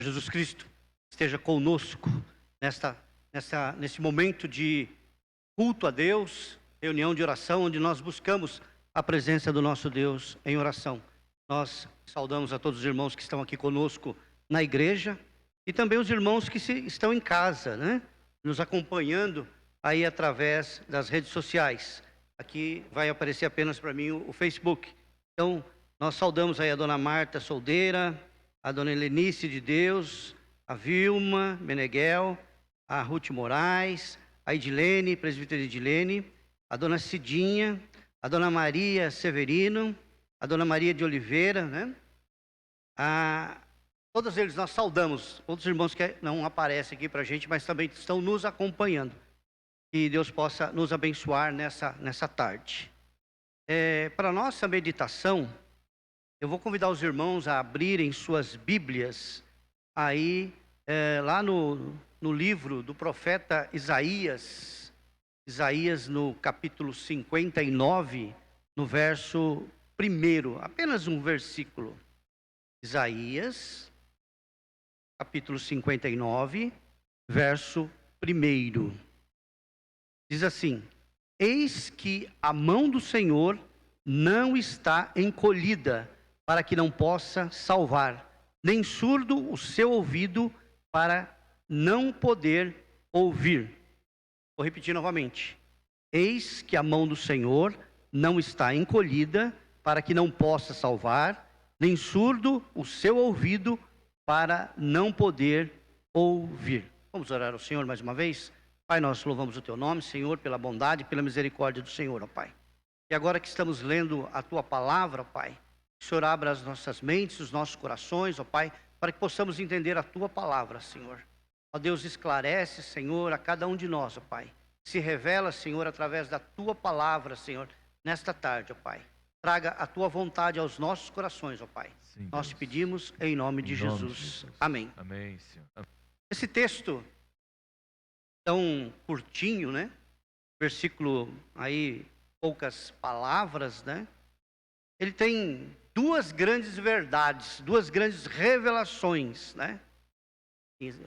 Jesus Cristo esteja conosco nesse momento de culto a Deus, reunião de oração, onde nós buscamos a presença do nosso Deus em oração. Nós saudamos a todos os irmãos que estão aqui conosco na igreja e também os irmãos que estão em casa, né? Nos acompanhando aí através das redes sociais. Aqui vai aparecer apenas para mim o Facebook. Então, nós saudamos aí a dona Marta Soldeira, a dona Helenice de Deus, a Vilma Meneghel, a Ruth Moraes, a Edilene, presbítera Edilene, a dona Cidinha, a dona Maria Severino, a dona Maria de Oliveira, né? Todos eles nós saudamos, outros irmãos que não aparecem aqui para a gente, mas também estão nos acompanhando. Que Deus possa nos abençoar nessa tarde. Para a nossa meditação, eu vou convidar os irmãos a abrirem suas Bíblias aí, lá no livro do profeta Isaías, no capítulo 59, no verso 1, apenas um versículo. Isaías, capítulo 59, verso 1. Diz assim: eis que a mão do Senhor não está encolhida, para que não possa salvar, nem surdo o seu ouvido, para não poder ouvir. Vou repetir novamente. Eis que a mão do Senhor não está encolhida, para que não possa salvar, nem surdo o seu ouvido, para não poder ouvir. Vamos orar ao Senhor mais uma vez? Pai, nós louvamos o Teu nome, Senhor, pela bondade e pela misericórdia do Senhor, ó Pai. E agora que estamos lendo a Tua palavra, ó Pai, que o Senhor abra as nossas mentes, os nossos corações, ó Pai, para que possamos entender a Tua palavra, Senhor. Ó Deus, esclarece, Senhor, a cada um de nós, ó Pai. Se revela, Senhor, através da Tua palavra, Senhor, nesta tarde, ó Pai. Traga a Tua vontade aos nossos corações, ó Pai. Sim, nós te pedimos em nome de Jesus. Amém. Amém, Senhor. Esse texto tão curtinho, né? Versículo aí, poucas palavras, né? Ele tem duas grandes verdades, duas grandes revelações, né?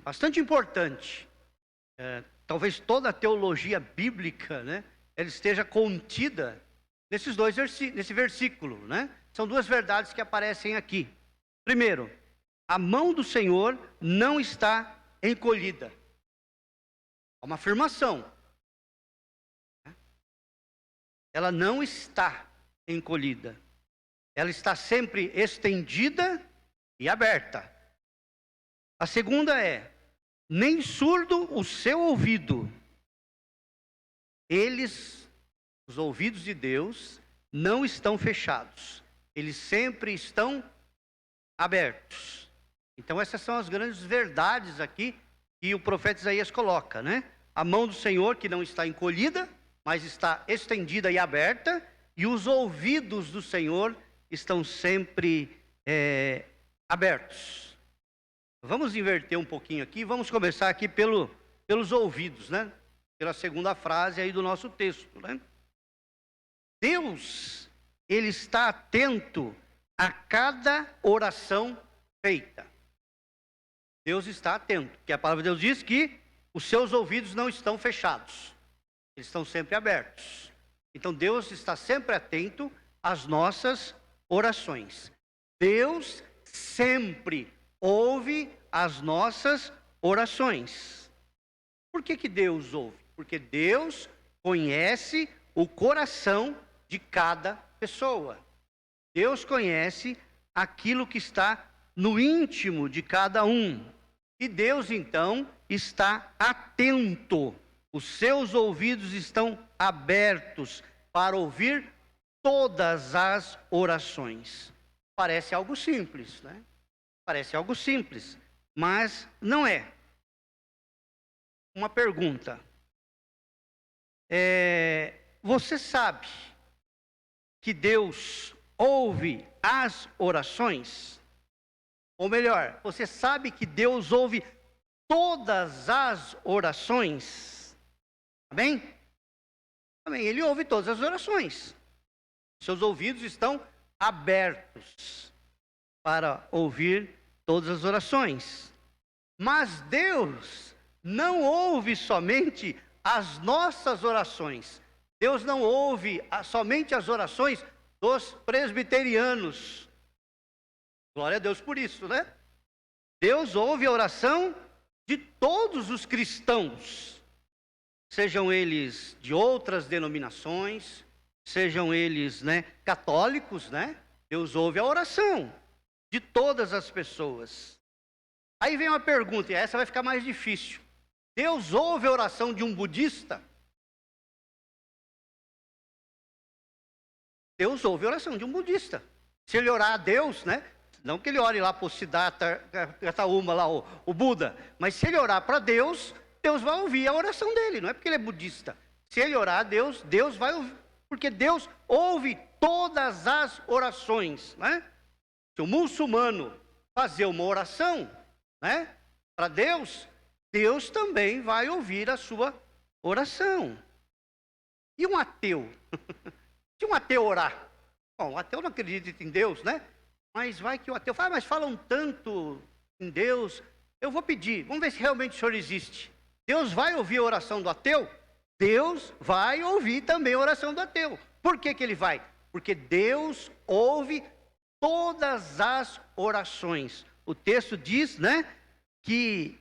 Bastante importante. Talvez toda a teologia bíblica, né? Ela esteja contida nesse versículo, né? São duas verdades que aparecem aqui. Primeiro, a mão do Senhor não está encolhida. É uma afirmação. Ela não está encolhida. Ela está sempre estendida e aberta. A segunda é: nem surdo o seu ouvido. Os ouvidos de Deus, não estão fechados. Eles sempre estão abertos. Então essas são as grandes verdades aqui que o profeta Isaías coloca, né? A mão do Senhor que não está encolhida, mas está estendida e aberta, e os ouvidos do Senhor estão sempre abertos. Vamos inverter um pouquinho aqui, vamos começar aqui pelos ouvidos, né? Pela segunda frase aí do nosso texto, né? Deus, Ele está atento a cada oração feita. Deus está atento, porque a palavra de Deus diz que os seus ouvidos não estão fechados. Eles estão sempre abertos. Então Deus está sempre atento às nossas orações. Deus sempre ouve as nossas orações. Por que Deus ouve? Porque Deus conhece o coração de cada pessoa. Deus conhece aquilo que está no íntimo de cada um. E Deus, então, está atento. Os seus ouvidos estão abertos para ouvir todas as orações. Parece algo simples, né? Parece algo simples, mas não é. Uma pergunta. Você sabe que Deus ouve as orações? Ou melhor, você sabe que Deus ouve todas as orações? Amém? Amém. Ele ouve todas as orações. Seus ouvidos estão abertos para ouvir todas as orações. Mas Deus não ouve somente as nossas orações. Deus não ouve somente as orações dos presbiterianos. Glória a Deus por isso, né? Deus ouve a oração de todos os cristãos, sejam eles de outras denominações, sejam eles, né, católicos, né? Deus ouve a oração de todas as pessoas. Aí vem uma pergunta, e essa vai ficar mais difícil. Deus ouve a oração de um budista? Deus ouve a oração de um budista. Se ele orar a Deus, né? Não que ele ore lá para o Siddhartha Gautama, lá, o Buda, mas se ele orar para Deus, Deus vai ouvir a oração dele, não é porque ele é budista. Se ele orar a Deus, Deus vai ouvir, porque Deus ouve todas as orações, né? Se o muçulmano fazer uma oração, né, para Deus, Deus também vai ouvir a sua oração. E um ateu? Se um ateu orar, bom, o ateu não acredita em Deus, né? Mas vai que o ateu fala, mas falam tanto em Deus, eu vou pedir, vamos ver se realmente o Senhor existe. Deus vai ouvir a oração do ateu? Deus vai ouvir também a oração do ateu. Por que que ele vai? Porque Deus ouve todas as orações. O texto diz, né, que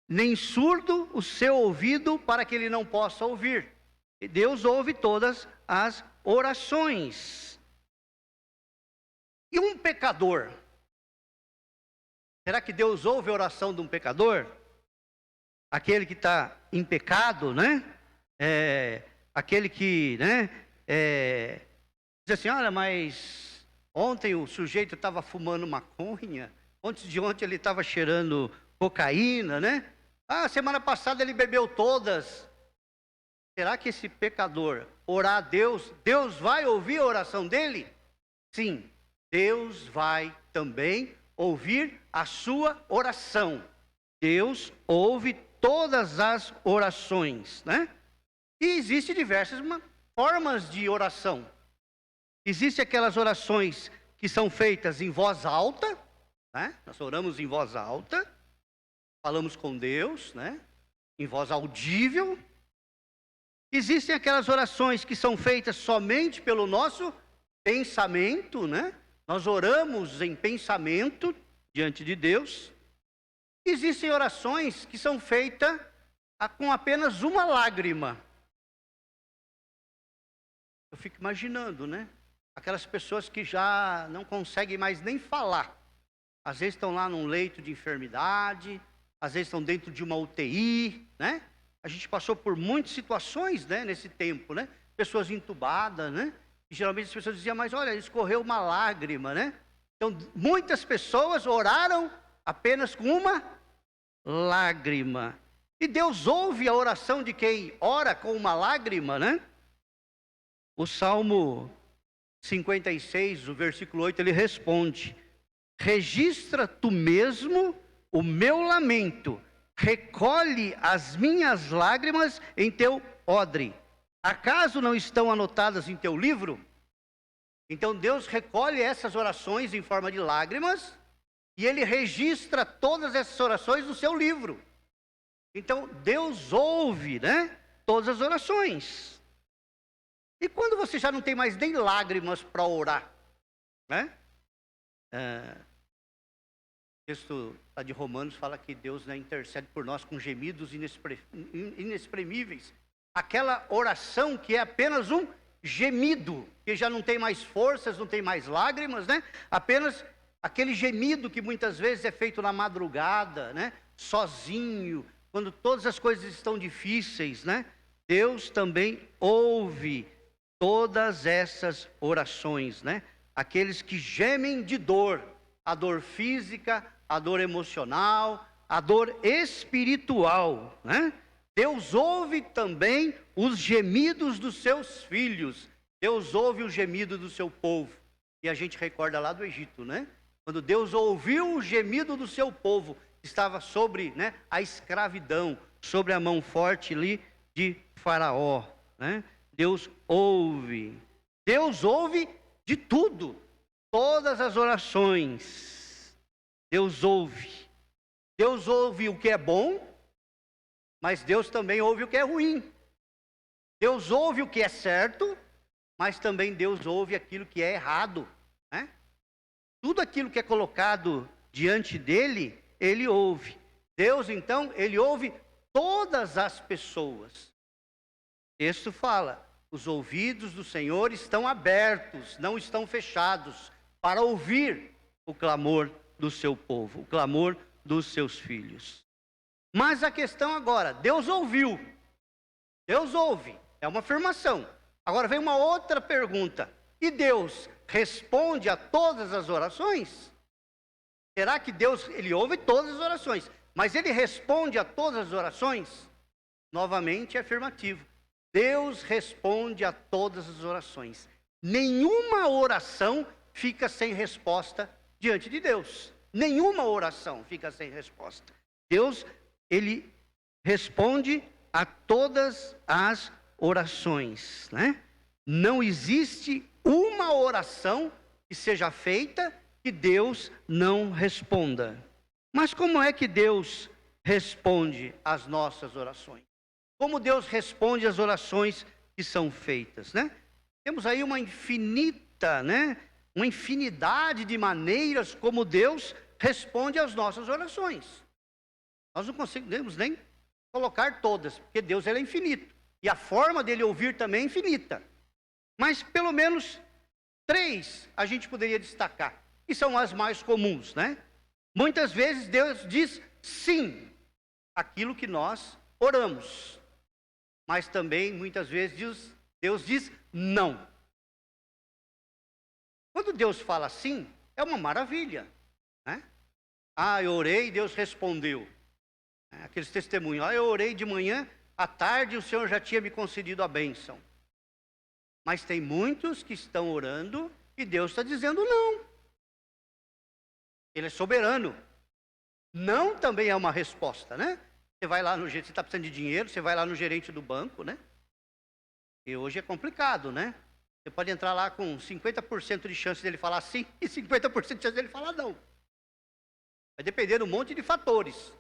nem surdo o seu ouvido para que ele não possa ouvir. E Deus ouve todas as orações. E um pecador? Será que Deus ouve a oração de um pecador? Aquele que está em pecado, né? Aquele que, né? Diz assim, olha, mas ontem o sujeito estava fumando maconha, antes de ontem ele estava cheirando cocaína, né? Ah, semana passada ele bebeu todas. Será que esse pecador orar a Deus, Deus vai ouvir a oração dele? Sim. Deus vai também ouvir a sua oração. Deus ouve todas as orações, né? E existem diversas formas de oração. Existem aquelas orações que são feitas em voz alta, né? Nós oramos em voz alta, falamos com Deus, né? Em voz audível. Existem aquelas orações que são feitas somente pelo nosso pensamento, né? Nós oramos em pensamento diante de Deus. Existem orações que são feitas com apenas uma lágrima. Eu fico imaginando, né? Aquelas pessoas que já não conseguem mais nem falar. Às vezes estão lá num leito de enfermidade, às vezes estão dentro de uma UTI, né? A gente passou por muitas situações, né, nesse tempo, né? Pessoas entubadas, né? E geralmente as pessoas diziam, mas olha, escorreu uma lágrima, né? Então, muitas pessoas oraram apenas com uma lágrima. E Deus ouve a oração de quem ora com uma lágrima, né? O Salmo 56, o versículo 8, ele responde: registra tu mesmo o meu lamento, recolhe as minhas lágrimas em teu odre. Acaso não estão anotadas em teu livro? Então Deus recolhe essas orações em forma de lágrimas e Ele registra todas essas orações no seu livro. Então Deus ouve, né, todas as orações. E quando você já não tem mais nem lágrimas para orar, né? O texto de Romanos fala que Deus, né, intercede por nós com gemidos inexprimíveis. Aquela oração que é apenas um gemido, que já não tem mais forças, não tem mais lágrimas, né? Apenas aquele gemido que muitas vezes é feito na madrugada, né? Sozinho, quando todas as coisas estão difíceis, né? Deus também ouve todas essas orações, né? Aqueles que gemem de dor, a dor física, a dor emocional, a dor espiritual, né? Deus ouve também os gemidos dos seus filhos. Deus ouve o gemido do seu povo. E a gente recorda lá do Egito, né? Quando Deus ouviu o gemido do seu povo, estava sobre, né, a escravidão, sobre a mão forte ali de Faraó, né? Deus ouve de tudo, todas as orações. Deus ouve. Deus ouve o que é bom, mas Deus também ouve o que é ruim. Deus ouve o que é certo, mas também Deus ouve aquilo que é errado, né? Tudo aquilo que é colocado diante dele, ele ouve. Deus, então, ele ouve todas as pessoas. O texto fala: os ouvidos do Senhor estão abertos, não estão fechados, para ouvir o clamor do seu povo, o clamor dos seus filhos. Mas a questão agora, Deus ouviu. Deus ouve, é uma afirmação. Agora vem uma outra pergunta: e Deus responde a todas as orações? Será que Deus, ele ouve todas as orações, mas ele responde a todas as orações? Novamente é afirmativo. Deus responde a todas as orações. Nenhuma oração fica sem resposta diante de Deus. Nenhuma oração fica sem resposta. Deus, ele responde a todas as orações, né? Não existe uma oração que seja feita que Deus não responda. Mas como é que Deus responde às nossas orações? Como Deus responde às orações que são feitas, né? Temos aí uma infinita, né? Uma infinidade de maneiras como Deus responde às nossas orações. Nós não conseguimos nem colocar todas, porque Deus, ele é infinito. E a forma dele ouvir também é infinita. Mas pelo menos 3 a gente poderia destacar, que são as mais comuns, né? Muitas vezes Deus diz sim àquilo que nós oramos. Mas também, muitas vezes, Deus diz não. Quando Deus fala sim, é uma maravilha, né? Ah, eu orei e Deus respondeu. Aqueles testemunhos, eu orei de manhã, à tarde o Senhor já tinha me concedido a bênção. Mas tem muitos que estão orando e Deus está dizendo não. Ele é soberano. Não também é uma resposta, né? Você vai lá no, você está precisando de dinheiro, você vai lá no gerente do banco, né? E hoje é complicado, né? Você pode entrar lá com 50% de chance dele falar sim e 50% de chance dele falar não. Vai depender de um monte de fatores.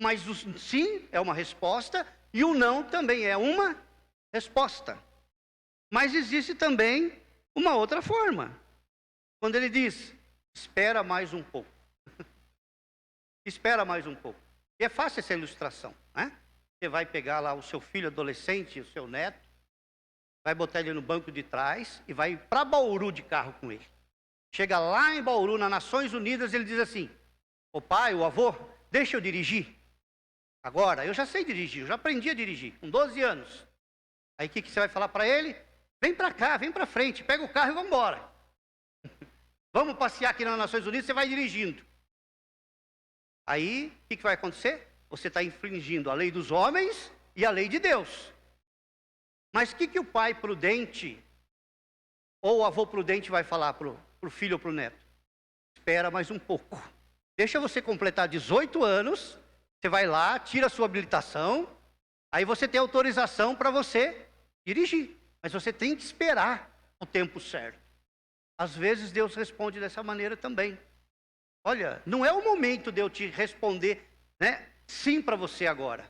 Mas o sim é uma resposta e o não também é uma resposta. Mas existe também uma outra forma. Quando ele diz, espera mais um pouco. Espera mais um pouco. E é fácil essa ilustração, né? Você vai pegar lá o seu filho adolescente, o seu neto, vai botar ele no banco de trás e vai para Bauru de carro com ele. Chega lá em Bauru, nas Nações Unidas, ele diz assim, o pai, o avô, deixa eu dirigir. Agora, eu já sei dirigir, eu já aprendi a dirigir, com 12 anos. Aí o que você vai falar para ele? Vem para cá, vem para frente, pega o carro e vamos embora. Vamos passear aqui nas Nações Unidas, você vai dirigindo. Aí, o que vai acontecer? Você está infringindo a lei dos homens e a lei de Deus. Mas o que o pai prudente ou o avô prudente vai falar para o filho ou para o neto? Espera mais um pouco. Deixa você completar 18 anos, você vai lá, tira a sua habilitação, aí você tem autorização para você dirigir. Mas você tem que esperar o tempo certo. Às vezes Deus responde dessa maneira também. Olha, não é o momento de eu te responder, né, sim para você agora.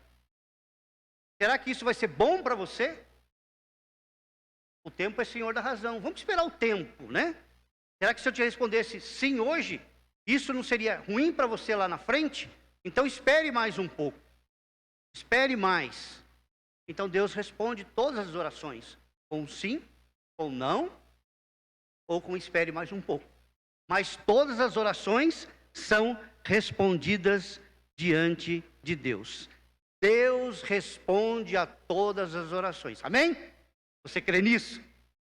Será que isso vai ser bom para você? O tempo é senhor da razão. Vamos esperar o tempo, né? Será que se eu te respondesse sim hoje, isso não seria ruim para você lá na frente? Então espere mais um pouco. Espere mais. Então Deus responde todas as orações. Com sim, com não, ou com espere mais um pouco. Mas todas as orações são respondidas diante de Deus. Deus responde a todas as orações. Amém? Você crê nisso?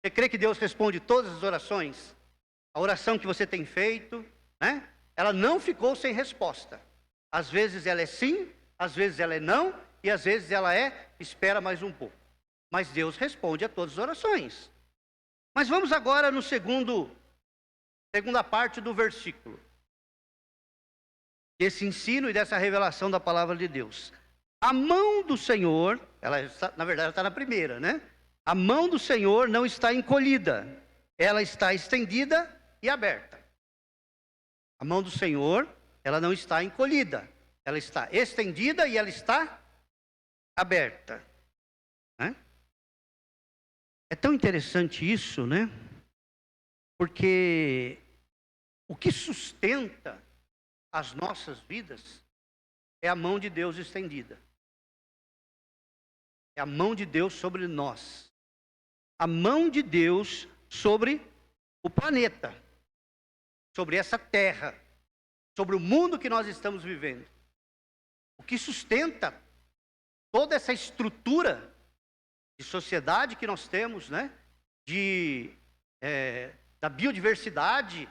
Você crê que Deus responde todas as orações? A oração que você tem feito, né? Ela não ficou sem resposta. Às vezes ela é sim, às vezes ela é não, e às vezes ela é espera mais um pouco. Mas Deus responde a todas as orações. Mas vamos agora no segunda parte do versículo. Desse ensino e dessa revelação da palavra de Deus. A mão do Senhor, na verdade ela está na primeira, né? A mão do Senhor não está encolhida, ela está estendida e aberta. A mão do Senhor, ela não está encolhida, Ela está estendida e ela está aberta. Né? É tão interessante isso, né? Porque o que sustenta as nossas vidas é a mão de Deus estendida. É a mão de Deus sobre nós. A mão de Deus sobre o planeta, sobre essa terra, sobre o mundo que nós estamos vivendo. O que sustenta toda essa estrutura de sociedade que nós temos, né? Da biodiversidade,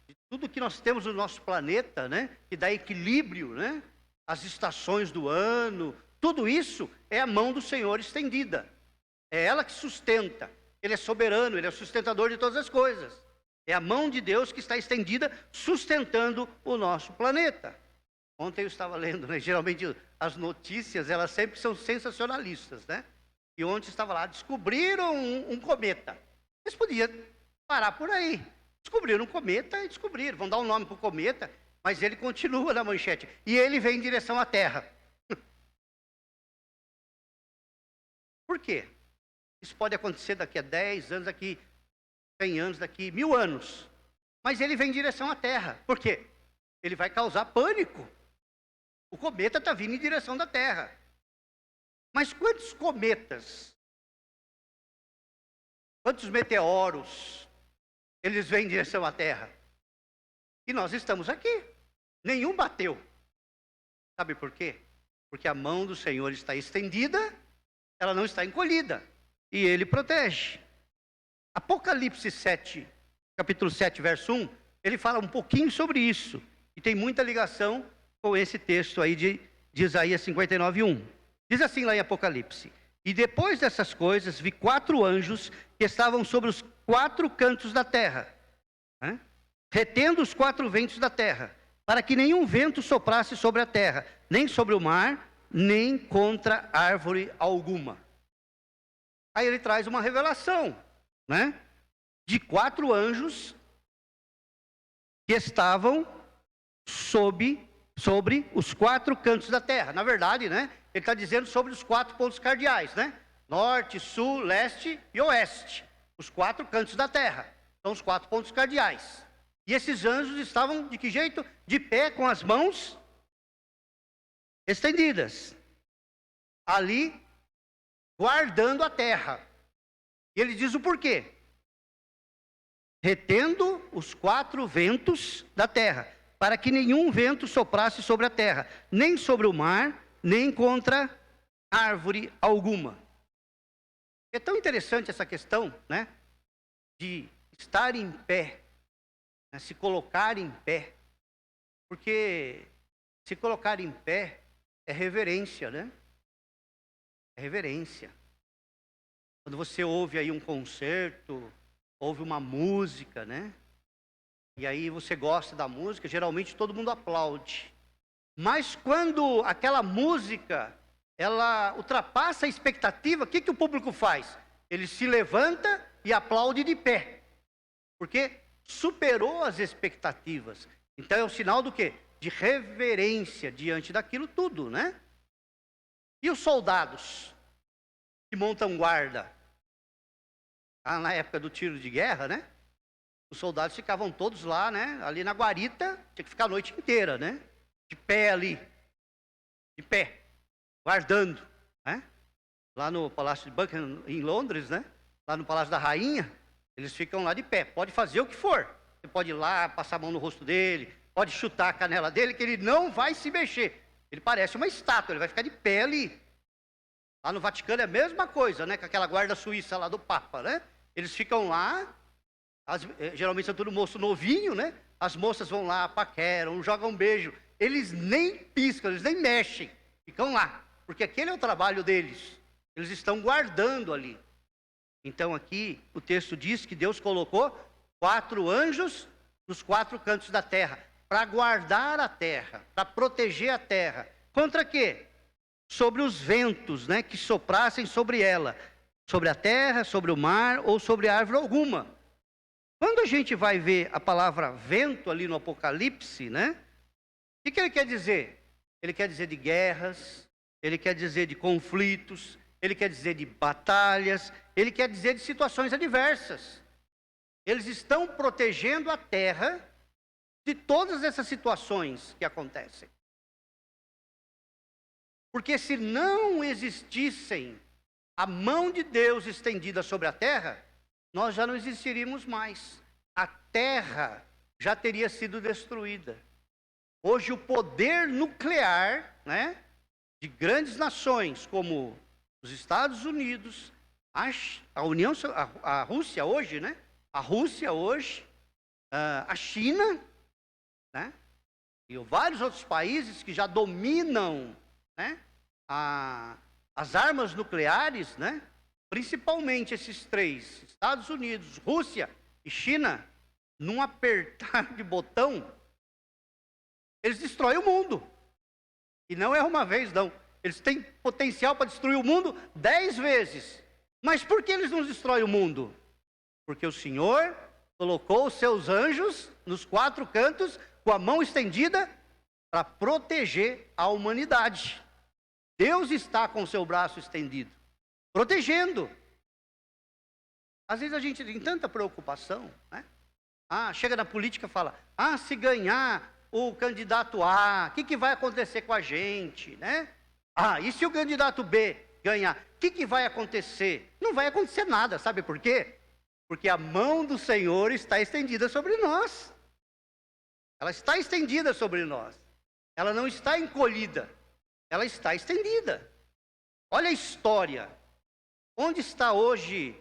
de tudo que nós temos no nosso planeta, né? Que dá equilíbrio, né? As estações do ano, tudo isso é a mão do Senhor estendida. É ela que sustenta. Ele é soberano, Ele é o sustentador de todas as coisas. É a mão de Deus que está estendida, sustentando o nosso planeta. Ontem eu estava lendo, né? Geralmente as notícias, elas sempre são sensacionalistas, né? E ontem estava lá, descobriram um cometa. Eles podiam parar por aí. Descobriram um cometa e descobriram. Vão dar um nome para o cometa, mas ele continua na manchete. E ele vem em direção à Terra. Por quê? Isso pode acontecer daqui a 10 anos, daqui 100 anos, daqui 1000 anos. Mas ele vem em direção à Terra. Por quê? Ele vai causar pânico. O cometa está vindo em direção da Terra. Mas quantos cometas, quantos meteoros, eles vêm em direção à Terra? E nós estamos aqui. Nenhum bateu. Sabe por quê? Porque a mão do Senhor está estendida, ela não está encolhida. E Ele protege. Apocalipse 7, capítulo 7, verso 1, ele fala um pouquinho sobre isso. E tem muita ligação com esse texto aí de Isaías 59, 1. Diz assim lá em Apocalipse: e depois dessas coisas, vi 4 anjos que estavam sobre os 4 cantos da terra, né? Retendo os 4 ventos da terra, para que nenhum vento soprasse sobre a terra, nem sobre o mar, nem contra árvore alguma. Aí ele traz uma revelação, né? De 4 anjos que estavam sobre os 4 cantos da terra. Na verdade, né? Ele está dizendo sobre os 4 pontos cardeais, né? Norte, sul, leste e oeste. Os 4 cantos da terra. São os 4 pontos cardeais. E esses anjos estavam de que jeito? De pé, com as mãos estendidas. Ali, guardando a terra. E ele diz o porquê. Retendo os 4 ventos da terra, para que nenhum vento soprasse sobre a terra, nem sobre o mar, nem contra árvore alguma. É tão interessante essa questão, né? De estar em pé, né, se colocar em pé. Porque se colocar em pé é reverência, né? É reverência. Quando você ouve aí um concerto, ouve uma música, né? E aí você gosta da música, geralmente todo mundo aplaude. Mas quando aquela música, ela ultrapassa a expectativa, o que o público faz? Ele se levanta e aplaude de pé. Porque superou as expectativas. Então é um sinal do quê? De reverência diante daquilo tudo, né? E os soldados que montam guarda? Na época do tiro de guerra, né? Os soldados ficavam todos lá, né? Ali na guarita, tinha que ficar a noite inteira, né? De pé ali. De pé. Guardando, né? Lá no Palácio de Buckingham, em Londres, né? Lá no Palácio da Rainha, eles ficam lá de pé. Pode fazer o que for. Você pode ir lá, passar a mão no rosto dele, pode chutar a canela dele, que ele não vai se mexer. Ele parece uma estátua, ele vai ficar de pé ali. Lá no Vaticano é a mesma coisa, né? Com aquela guarda suíça lá do Papa, né? Eles ficam lá, geralmente são tudo moço novinho, né? As moças vão lá, paqueram, jogam um beijo. Eles nem piscam, eles nem mexem. Ficam lá, porque aquele é o trabalho deles. Eles estão guardando ali. Então aqui o texto diz que Deus colocou 4 anjos nos 4 cantos da terra, para guardar a terra, para proteger a terra. Contra quê? Sobre os ventos, né, que soprassem sobre ela, sobre a terra, sobre o mar ou sobre árvore alguma. Quando a gente vai ver a palavra vento ali no Apocalipse, né, O que ele quer dizer? Ele quer dizer de guerras, ele quer dizer de conflitos, ele quer dizer de batalhas, ele quer dizer de situações adversas. Eles estão protegendo a terra de todas essas situações que acontecem. Porque se não existissem a mão de Deus estendida sobre a terra, nós já não existiríamos mais. A terra já teria sido destruída. Hoje o poder nuclear, né, de grandes nações como os Estados Unidos, a Rússia hoje, né? A Rússia hoje, a China, né? E vários outros países que já dominam, né, as armas nucleares, né? Principalmente esses três, Estados Unidos, Rússia e China, num apertar de botão, eles destroem o mundo. E não é uma vez, não. Eles têm potencial para destruir o mundo 10 vezes. Mas por que eles não destroem o mundo? Porque o Senhor colocou os seus anjos nos 4 cantos, com a mão estendida, para proteger a humanidade. Deus está com o seu braço estendido, protegendo. Às vezes a gente tem tanta preocupação, né? Chega na política e fala, se ganhar o candidato A, o que vai acontecer com a gente, né? E se o candidato B ganhar, o que vai acontecer? Não vai acontecer nada, sabe por quê? Porque a mão do Senhor está estendida sobre nós. Ela está estendida sobre nós. Ela não está encolhida, ela está estendida. Olha a história. Onde está hoje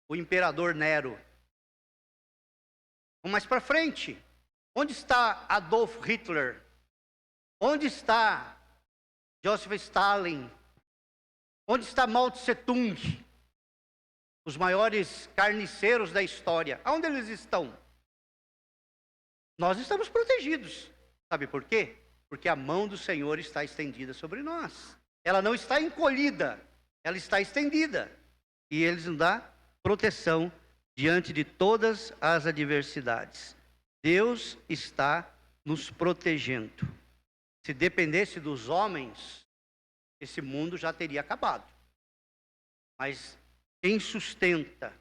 o imperador Nero? Vamos mais para frente. Onde está Adolf Hitler? Onde está Joseph Stalin? Onde está Mao Tse Tung? Os maiores carniceiros da história. Aonde eles estão? Nós estamos protegidos. Sabe por quê? Porque a mão do Senhor está estendida sobre nós. Ela não está encolhida, ela está estendida. E Ele nos dá proteção diante de todas as adversidades. Deus está nos protegendo. Se dependesse dos homens, esse mundo já teria acabado. Mas quem sustenta,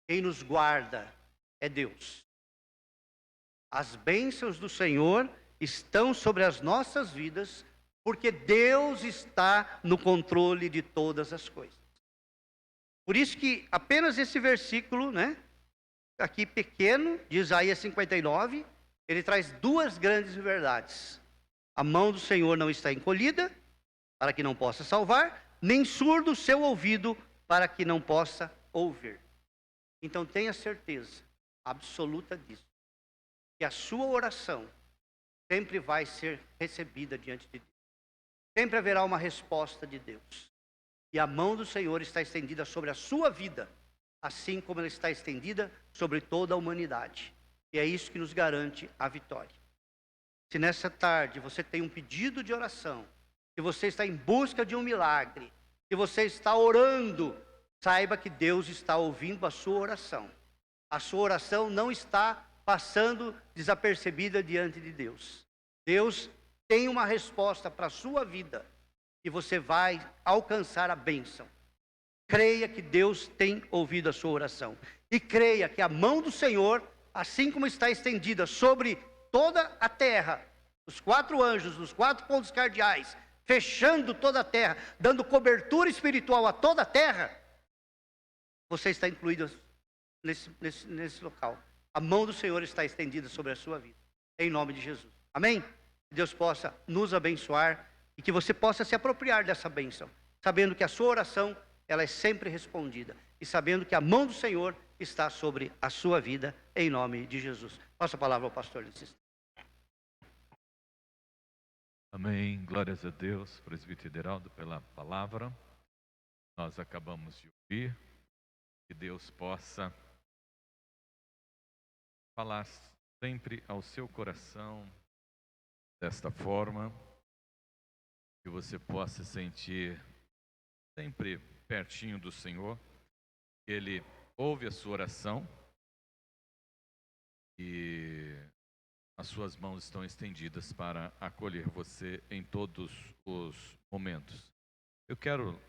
quem nos guarda, é Deus. As bênçãos do Senhor estão sobre as nossas vidas, porque Deus está no controle de todas as coisas. Por isso que apenas esse versículo, né, aqui pequeno, de Isaías 59, ele traz 2 grandes verdades. A mão do Senhor não está encolhida, para que não possa salvar, nem surdo o seu ouvido, para que não possa ouvir. Então tenha certeza absoluta disso, que a sua oração sempre vai ser recebida diante de Deus. Sempre haverá uma resposta de Deus. E a mão do Senhor está estendida sobre a sua vida, assim como ela está estendida sobre toda a humanidade. E é isso que nos garante a vitória. Se nessa tarde você tem um pedido de oração, se você está em busca de um milagre, se você está orando, saiba que Deus está ouvindo a sua oração. A sua oração não está passando desapercebida diante de Deus. Deus tem uma resposta para a sua vida e você vai alcançar a bênção. Creia que Deus tem ouvido a sua oração. E creia que a mão do Senhor, assim como está estendida sobre toda a terra, os 4 anjos, os 4 pontos cardeais, fechando toda a terra, dando cobertura espiritual a toda a terra, você está incluído nesse local. A mão do Senhor está estendida sobre a sua vida. Em nome de Jesus. Amém? Que Deus possa nos abençoar e que você possa se apropriar dessa bênção, sabendo que a sua oração, ela é sempre respondida. E sabendo que a mão do Senhor está sobre a sua vida, em nome de Jesus. Passo a palavra ao pastor Luciano. Amém. Glórias a Deus, presbítero Heraldo, pela palavra. Nós acabamos de ouvir. Que Deus possa falar sempre ao seu coração desta forma, que você possa sentir sempre pertinho do Senhor, que Ele ouve a sua oração e as suas mãos estão estendidas para acolher você em todos os momentos. Eu quero